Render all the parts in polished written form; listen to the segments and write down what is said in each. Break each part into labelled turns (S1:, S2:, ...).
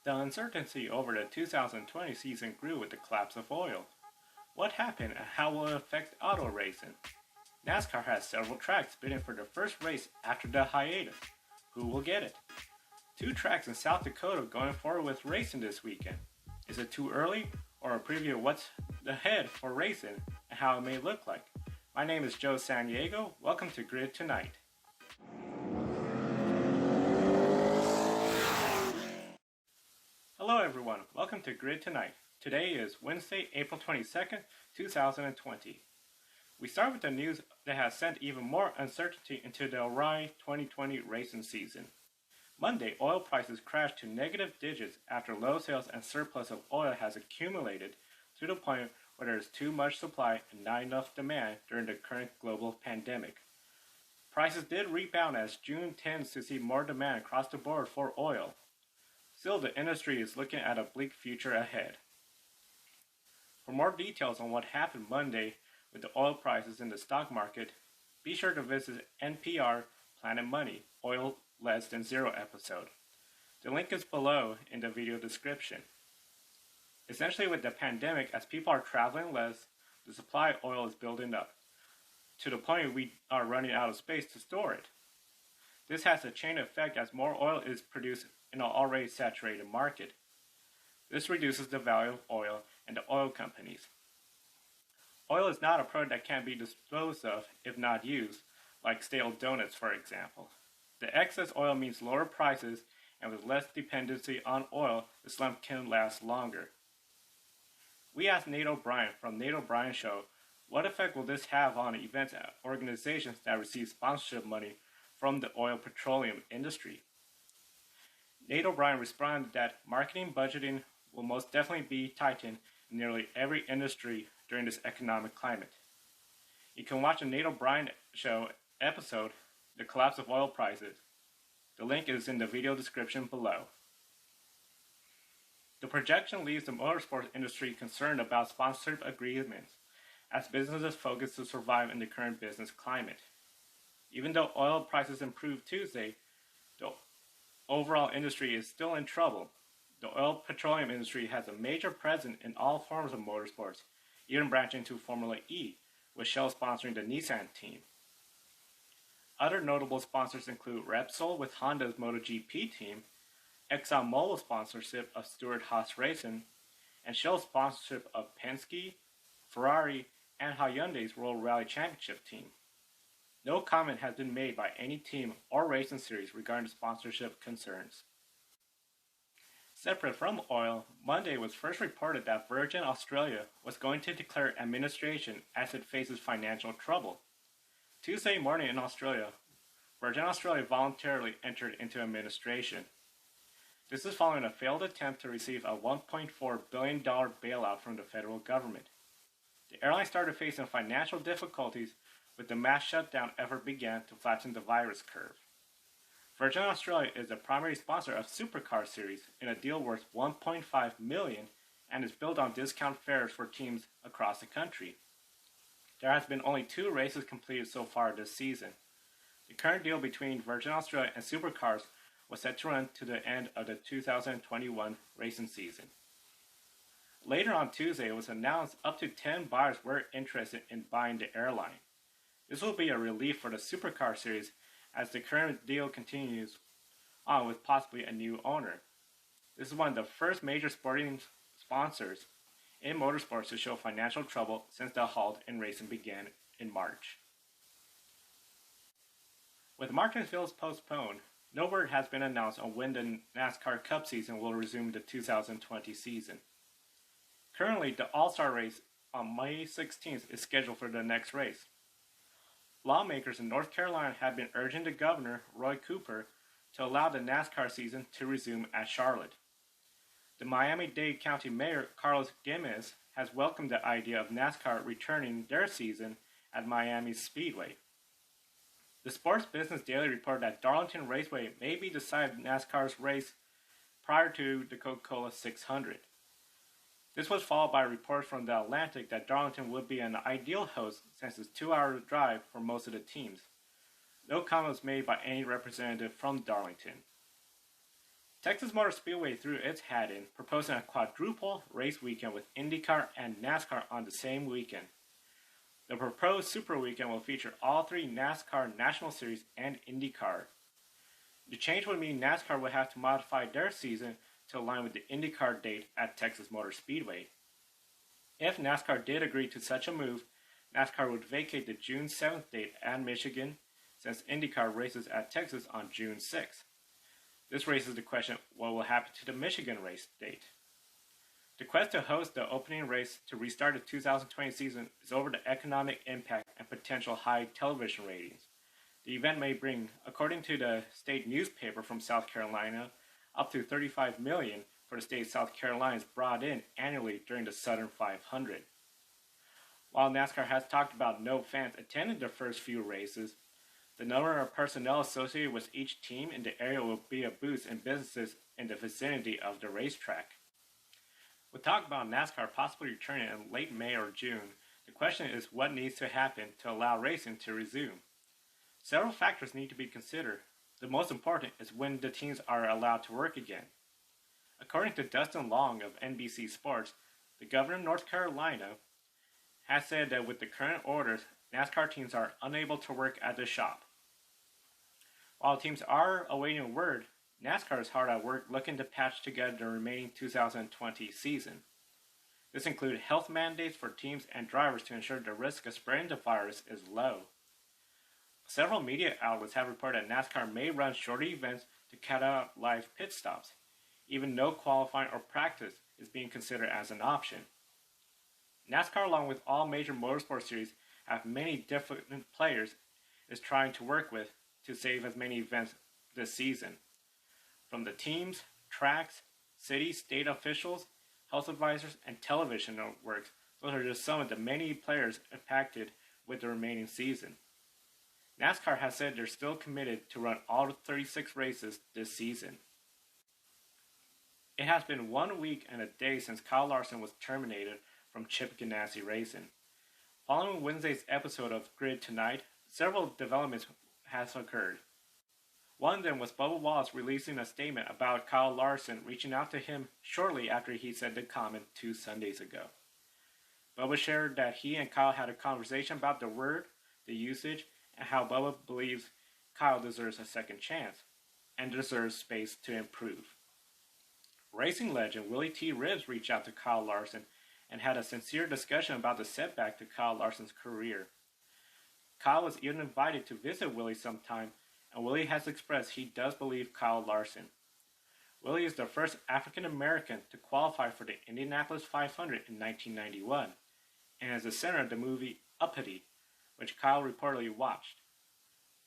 S1: The uncertainty over the 2020 season grew with the collapse of oil. What happened and how will it affect auto racing? NASCAR has several tracks bidding for the first race after the hiatus. Who will get it? Two tracks in South Dakota going forward with racing this weekend. Is it too early or a preview of what's ahead for racing and how it may look like? My name is Joe Saniego. Welcome to Grid Tonight. Hello everyone, welcome to Grid Tonight. Today is Wednesday, April 22nd, 2020. We start with the news that has sent even more uncertainty into the Awry 2020 racing season. Monday, oil prices crashed to negative digits after low sales and surplus of oil has accumulated to the point where there is too much supply and not enough demand during the current global pandemic. Prices did rebound as June tends to see more demand across the board for oil. Still, the industry is looking at a bleak future ahead. For more details on what happened Monday with the oil prices in the stock market, be sure to visit NPR Planet Money Oil Less Than Zero episode. The link is below in the video description. Essentially, with the pandemic, as people are traveling less, the supply of oil is building up, to the point we are running out of space to store it. This has a chain effect as more oil is produced in an already saturated market. This reduces the value of oil and the oil companies. Oil is not a product that can be disposed of if not used, like stale donuts for example. The excess oil means lower prices, and with less dependency on oil, the slump can last longer. We asked Nate O'Brien from Nate O'Brien Show, what effect will this have on events and organizations that receive sponsorship money from the oil petroleum industry? Nate O'Brien responded that marketing budgeting will most definitely be tightened in nearly every industry during this economic climate. You can watch the Nate O'Brien Show episode, The Collapse of Oil Prices. The link is in the video description below. The projection leaves the motorsports industry concerned about sponsorship agreements as businesses focus to survive in the current business climate. Even though oil prices improved Tuesday, the overall industry is still in trouble. The oil petroleum industry has a major presence in all forms of motorsports, even branching to Formula E, with Shell sponsoring the Nissan team. Other notable sponsors include Repsol with Honda's MotoGP team, ExxonMobil sponsorship of Stewart-Haas Racing, and Shell sponsorship of Penske, Ferrari, and Hyundai's World Rally Championship team. No comment has been made by any team or racing series regarding sponsorship concerns. Separate from oil, Monday was first reported that Virgin Australia was going to declare administration as it faces financial trouble. Tuesday morning in Australia, Virgin Australia voluntarily entered into administration. This is following a failed attempt to receive a $1.4 billion bailout from the federal government. The airline started facing financial difficulties with the mass shutdown effort began to flatten the virus curve. Virgin Australia is the primary sponsor of Supercar Series in a deal worth $1.5 million and is built on discount fares for teams across the country. There has been only 2 races completed so far this season. The current deal between Virgin Australia and Supercars was set to run to the end of the 2021 racing season. Later on Tuesday, it was announced up to 10 buyers were interested in buying the airline. This will be a relief for the Supercar Series as the current deal continues on with possibly a new owner. This is one of the first major sporting sponsors in motorsports to show financial trouble since the halt in racing began in March. With Martinsville's postponed, no word has been announced on when the NASCAR Cup season will resume the 2020 season. Currently, the All-Star race on May 16th is scheduled for the next race. Lawmakers in North Carolina have been urging the governor, Roy Cooper, to allow the NASCAR season to resume at Charlotte. The Miami-Dade County Mayor, Carlos Giménez, has welcomed the idea of NASCAR returning their season at Miami's Speedway. The Sports Business Daily reported that Darlington Raceway may be decided NASCAR's race prior to the Coca-Cola 600. This was followed by reports from The Atlantic that Darlington would be an ideal host since it's a 2-hour drive for most of the teams. No comment was made by any representative from Darlington. Texas Motor Speedway threw its hat in, proposing a quadruple race weekend with IndyCar and NASCAR on the same weekend. The proposed Super Weekend will feature all three NASCAR National Series and IndyCar. The change would mean NASCAR would have to modify their season to align with the IndyCar date at Texas Motor Speedway. If NASCAR did agree to such a move, NASCAR would vacate the June 7th date at Michigan, since IndyCar races at Texas on June 6th. This raises the question, what will happen to the Michigan race date? The quest to host the opening race to restart the 2020 season is over the economic impact and potential high television ratings. The event may bring, according to the state newspaper from South Carolina, up to $35 million for the state of South Carolina is brought in annually during the Southern 500. While NASCAR has talked about no fans attending the first few races, the number of personnel associated with each team in the area will be a boost in businesses in the vicinity of the racetrack. With talk about NASCAR possibly returning in late May or June, the question is what needs to happen to allow racing to resume. Several factors need to be considered. The most important is when the teams are allowed to work again. According to Dustin Long of NBC Sports, the governor of North Carolina has said that with the current orders, NASCAR teams are unable to work at the shop. While teams are awaiting word, NASCAR is hard at work looking to patch together the remaining 2020 season. This includes health mandates for teams and drivers to ensure the risk of spreading the virus is low. Several media outlets have reported that NASCAR may run shorter events to cut out live pit stops. Even no qualifying or practice is being considered as an option. NASCAR, along with all major motorsport series, have many different players is trying to work with to save as many events this season. From the teams, tracks, city, state officials, health advisors, and television networks, those are just some of the many players impacted with the remaining season. NASCAR has said they're still committed to run all 36 races this season. It has been 1 week and a day since Kyle Larson was terminated from Chip Ganassi Racing. Following Wednesday's episode of Grid Tonight, several developments have occurred. One of them was Bubba Wallace releasing a statement about Kyle Larson reaching out to him shortly after he said the comment 2 Sundays ago. Bubba shared that he and Kyle had a conversation about the word, the usage, and how Bubba believes Kyle deserves a second chance and deserves space to improve. Racing legend Willie T. Ribbs reached out to Kyle Larson and had a sincere discussion about the setback to Kyle Larson's career. Kyle was even invited to visit Willie sometime, and Willie has expressed he does believe Kyle Larson. Willie is the first African American to qualify for the Indianapolis 500 in 1991, and is the center of the movie Uppity, which Kyle reportedly watched.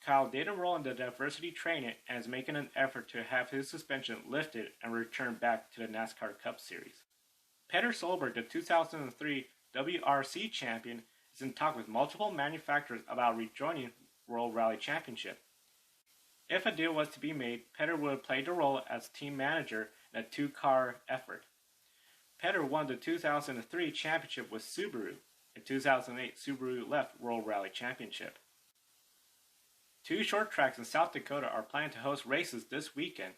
S1: Kyle did enroll in the diversity training and is making an effort to have his suspension lifted and return back to the NASCAR Cup Series. Peter Solberg, the 2003 WRC champion, is in talk with multiple manufacturers about rejoining World Rally Championship. If a deal was to be made, Peter would play the role as team manager in a two-car effort. Peter won the 2003 championship with Subaru. In 2008, Subaru left World Rally Championship. 2 short tracks in South Dakota are planning to host races this weekend.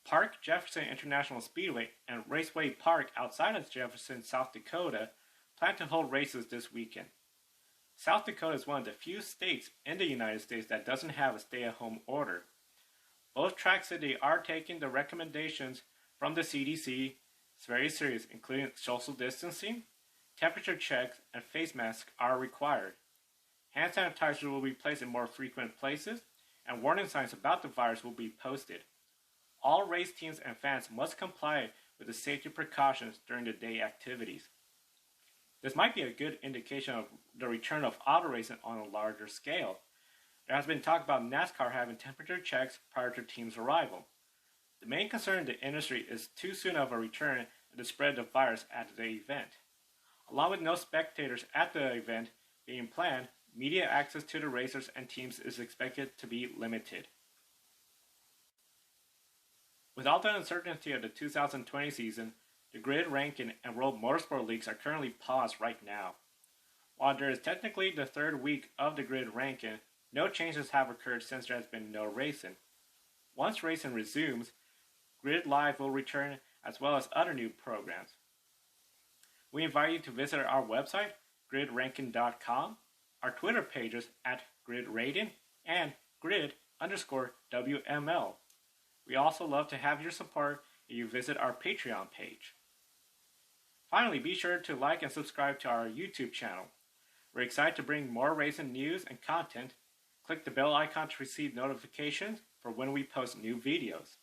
S1: Park Jefferson International Speedway and Raceway Park outside of Jefferson, South Dakota, plan to hold races this weekend. South Dakota is one of the few states in the United States that doesn't have a stay-at-home order. Both tracks said they are taking the recommendations from the CDC very serious, including social distancing, temperature checks, and face masks are required. Hand sanitizer will be placed in more frequent places, and warning signs about the virus will be posted. All race teams and fans must comply with the safety precautions during the day activities. This might be a good indication of the return of auto racing on a larger scale. There has been talk about NASCAR having temperature checks prior to teams' arrival. The main concern in the industry is too soon of a return and the spread of the virus at the event. Along with no spectators at the event being planned, media access to the racers and teams is expected to be limited. With all the uncertainty of the 2020 season, the grid ranking and World Motorsport Leagues are currently paused right now. While there is technically the 3rd week of the grid ranking, no changes have occurred since there has been no racing. Once racing resumes, Grid Live will return as well as other new programs. We invite you to visit our website, gridranking.com, our Twitter pages at gridrating, and grid_WML. We also love to have your support if you visit our Patreon page. Finally, be sure to like and subscribe to our YouTube channel. We're excited to bring more racing news and content. Click the bell icon to receive notifications for when we post new videos.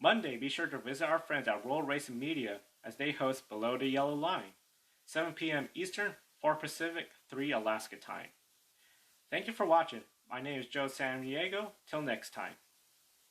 S1: Monday, be sure to visit our friends at World Racing Media as they host Below the Yellow Line, 7 p.m. Eastern, 4 Pacific, 3 Alaska time. Thank you for watching. My name is Joe San Diego. Till next time.